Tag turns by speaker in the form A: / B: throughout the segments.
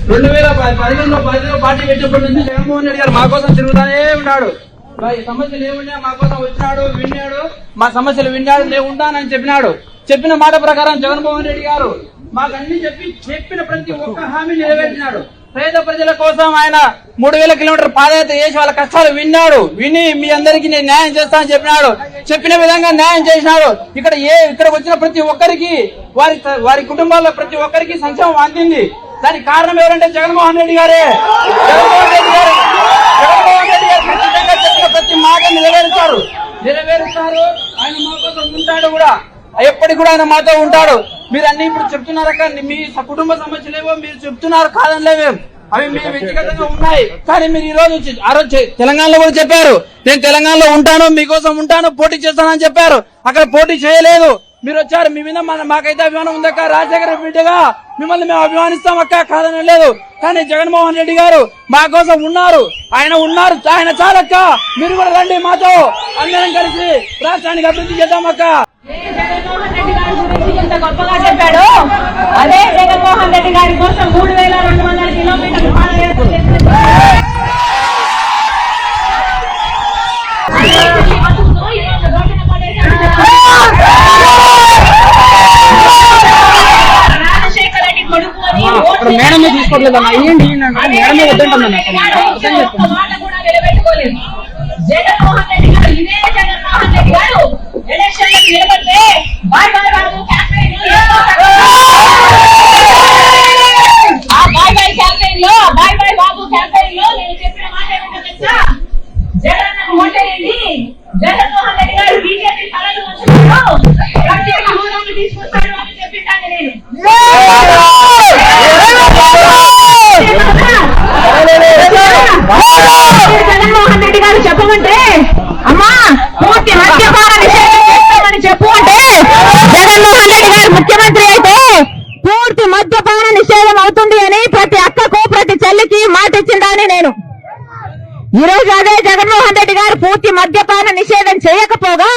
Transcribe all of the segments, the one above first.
A: 2015లో party పెట్టినప్పటి నుంచి జగన్మోహన్ రెడ్డి గారు మా కోసం తిరుగుతానే ఉన్నాడు. సమస్యలు ఏమున్నా మా కోసం వచ్చినాడు, విన్నాడు, మా సమస్యలు విన్నాడు, నేను ఉంటానని చెప్పినాడు. చెప్పిన మాట ప్రకారం జగన్మోహన్ రెడ్డి గారు మాకన్నీ చెప్పిన ప్రతి ఒక్క హామీ నెరవేర్చినాడు. పేద ప్రజల కోసం ఆయన 3000 కిలోమీటర్ పాదయాత్ర చేసి వాళ్ళ కష్టాలు విని మీ అందరికీ నేను న్యాయం చేస్తానని చెప్పినాడు. చెప్పిన విధంగా న్యాయం చేసినాడు. ఇక్కడికి వచ్చిన ప్రతి ఒక్కరికి వారి కుటుంబాల్లో ప్రతి ఒక్కరికి సంక్షేమం అందింది. దానికి కారణం ఎవరంటే జగన్మోహన్ రెడ్డి గారే. జగన్మోహన్ రెడ్డి గారు ఖచ్చితంగా చెప్పిన ప్రతి మాట నెరవేరుస్తారు. ఆయన మా కోసం ఉంటాడు కూడా, ఎప్పటికి కూడా ఆయన మాతో ఉంటాడు. మీరు అన్ని ఇప్పుడు చెప్తున్నారక్క, మీ కుటుంబ సమస్యలేవో మీరు చెప్తున్నారు, కాదనిలేవే, అవి మీ వ్యక్తిగతంగా ఉన్నాయి. కానీ మీరు ఆ రోజు తెలంగాణలో కూడా చెప్పారు, నేను తెలంగాణలో ఉంటాను, మీకోసం ఉంటాను, పోటీ చేస్తానని చెప్పారు. అక్కడ పోటీ చేయలేదు. మీరు వచ్చారు. మీ మీద మాకైతే అభిమానం ఉందక్క. రాజశేఖర బిడ్డగా మిమ్మల్ని మేము అభిమానిస్తాం అక్క, కాదని లేదు. కానీ జగన్మోహన్ రెడ్డి గారు మా కోసం ఉన్నారు. ఆయన చాలక్క. మీరు కూడా రండి, మాతో అందరం కలిసి రాష్ట్రానికి అభివృద్ధి చేద్దాం అక్క.
B: జగన్మోహన్ రెడ్డి గారి గురించి ఎంత గొప్పగా చెప్పాడు. అదే జగన్మోహన్ రెడ్డి గారి కోసం 3200 కిలోమీటర్లు పాదయాత్ర చేసిన
A: మేడమే తీసుకోవట్లేదు అన్న, మేడమే వద్దంటున్నా.
B: మాట కూడా నిలబెట్టుకోలేదు. జగన్మోహన్ రెడ్డి గారు జగన్మోహన్ రెడ్డి గారు ఎలక్షన్ నిలబడితే బాయ్ బాయ్ బాబు క్యాంపెయిన్ బాయ్ బాయ్ బాబు క్యాంపెయిన్ లో నేను చెప్పిన మాట ఏమిటో తెలుసా? జగన్ ఓటేయండి, జగన్మోహన్ రెడ్డి గారు బీజేపీ తలలు వంచుతాడు, ప్రత్యేక హోదాను తీసుకొస్తాడు అని చెప్పింటాను నేను. జగన్మోహన్ రెడ్డి గారు చెప్పమంటే అమ్మా పూర్తి మద్యపాన నిషేధం చేస్తామని చెప్పు అంటే, జగన్మోహన్ రెడ్డి గారు ముఖ్యమంత్రి అయితే పూర్తి మద్యపాన నిషేధం అవుతుంది అని ప్రతి అక్కకు ప్రతి చెల్లికి మాట ఇచ్చిందని నేను. ఈ రోజు అదే జగన్మోహన్ రెడ్డి గారు పూర్తి మద్యపాన నిషేధం చేయకపోగా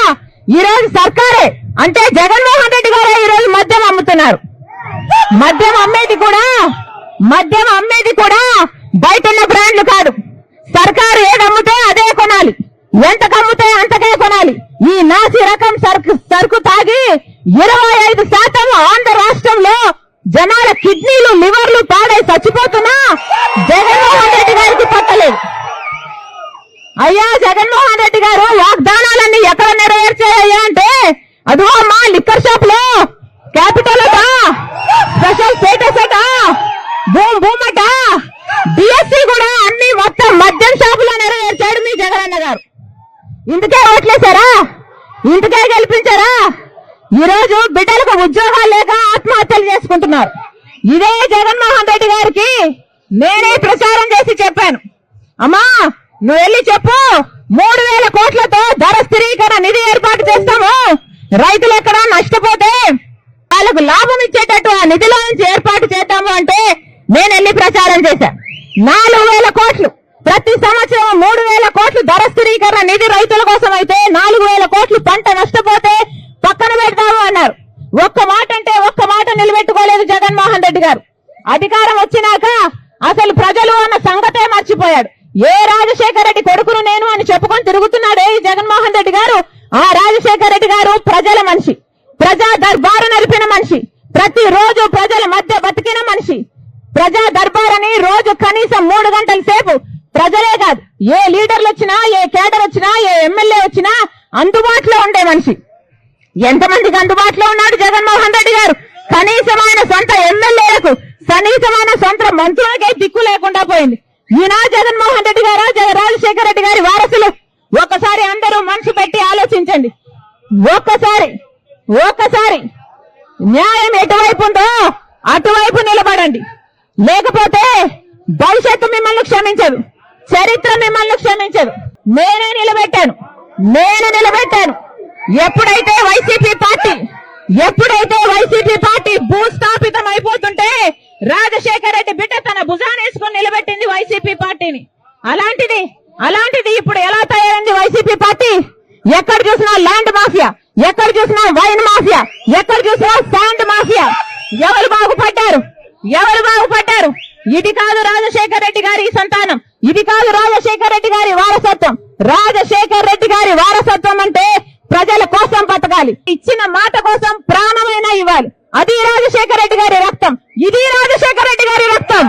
B: ఈ రోజు సర్కారే అంటే జగన్మోహన్ రెడ్డి గారే ఈ రోజు మద్యం అమ్ముతున్నారు. మద్యం అమ్మేది కూడా బయట ఉన్న బ్రాండ్లు కాదు. సర్కారు ఏదమ్ముతే అదే కొనాలి, ఎంతకు అమ్ముతే అంతకే కొనాలి. ఈ నాసి రకం సరుకు తాగి 25% ఆంధ్ర రాష్ట్రంలో జనాల కిడ్నీలు, లివర్లు పాడై చచ్చిపోతున్నా జగన్మోహన్ రెడ్డి గారికి పట్టలేదు. అయ్యా జగన్మోహన్ రెడ్డి గారు వాగ్దానాలన్నీ ఎక్కడ నెరవేర్చాయ్యా అంటే, అదిగో మా లిక్కర్ షాప్ లో క్యాపిటల్ అట, స్పెషల్ స్టేటస్ అట, భూమ్ అట, డిఎస్సీ కూడా అన్ని మొత్తం మద్యం షాపులో నెరవేర్చాడు మీ జగనన్న గారు. ఇందుకే ఓట్లేశారా? ఇందుకే గెలిపించారా? ఈ రోజు బిడ్డలకు ఉద్యోగాలు లేక ఆత్మహత్యలు చేసుకుంటున్నారు. ఇదే జగన్మోహన్ రెడ్డి గారికి నేనే ప్రచారం చేసి చెప్పాను, అమ్మా నువ్వు వెళ్ళి చెప్పు, 3000 కోట్లతో ధర స్థిరీకరణ నిధి ఏర్పాటు చేస్తాము, రైతులు ఎక్కడా నష్టపోతే వాళ్ళకు లాభం ఇచ్చేటట్టు ఆ నిధిలో నుంచి ఏర్పాటు చేద్దాము అంటే నేను వెళ్ళి ప్రచారం చేశాను. 4000 కోట్లు ప్రతి సంవత్సరం 3000 కోట్లు ధర స్థిరీకరణ నిధి రైతుల కోసం అయితే 4000 కోట్లు పంట నష్టపోతే పక్కన పెడతాము అన్నారు. ఒక్క మాట అంటే ఒక్క మాట నిలబెట్టుకోలేదు జగన్మోహన్ రెడ్డి గారు. అధికారం వచ్చినాక అసలు ప్రజలు అన్న సంగతే మర్చిపోయాడు. ఏ రాజశేఖర రెడ్డి కొడుకును నేను అని చెప్పుకొని తిరుగుతున్నాడే ఈ జగన్మోహన్ రెడ్డి గారు. ఆ రాజశేఖర రెడ్డి గారు ప్రజల మనిషి, ప్రజా దర్బారు నడిపిన మనిషి, ప్రతి రోజు ప్రజల మధ్య బతికిన మనిషి. ప్రజా దర్బార్ అని రోజు కనీసం 3 గంటల సేపు ప్రజలే కాదు, ఏ లీడర్లు వచ్చినా, ఏ కేడర్ వచ్చినా, ఏ ఎమ్మెల్యే వచ్చినా అందుబాటులో ఉండే మనిషి. ఎంతమందికి అందుబాటులో ఉన్నాడు జగన్మోహన్ రెడ్డి గారు? కనీసమైన సొంత ఎమ్మెల్యేలకు, కనీసమైన సొంత మంత్రులకే దిక్కు లేకుండా పోయింది. ఈయన జగన్మోహన్ రెడ్డి గారు, రాజశేఖర రెడ్డి గారి వారసులు. ఒక్కసారి అందరూ మనసు పెట్టి ఆలోచించండి. ఒక్కసారి న్యాయం ఎటువైపు ఉందో అటువైపు నిలబడండి. లేకపోతే భవిష్యత్తు మిమ్మల్ని క్షమించదు, చరిత్ర మిమ్మల్ని క్షమించదు. నేనే నిలబెట్టాను. ఎప్పుడైతే వైసీపీ పార్టీ భూస్థాపితం అయిపోతుంటే రాజశేఖర రెడ్డి బిడ్డ తన భుజానేసుకుని నిలబెట్టింది వైసీపీ పార్టీని. అలాంటిది ఇప్పుడు ఎలా తయారైంది వైసీపీ పార్టీ? ఎక్కడ చూసినా ల్యాండ్ మాఫియా, ఎక్కడ చూసినా వైన్ మాఫియా, ఎక్కడ చూసినా శాండ్ మాఫియా. ఎవరు బాగుపడ్డారు? ఇది కాదు రాజశేఖర్ రెడ్డి గారి సంతానం, ఇది కాదు రాజశేఖర్ రెడ్డి గారి వారసత్వం. రాజశేఖర్ రెడ్డి గారి వారసత్వం అంటే ప్రజల కోసం బతకాలి, ఇచ్చిన మాట కోసం ప్రాణమైనా ఇవ్వాలి. అది రాజశేఖర్ రెడ్డి గారి రక్తం, ఇది రాజశేఖర్ రెడ్డి గారి రక్తం.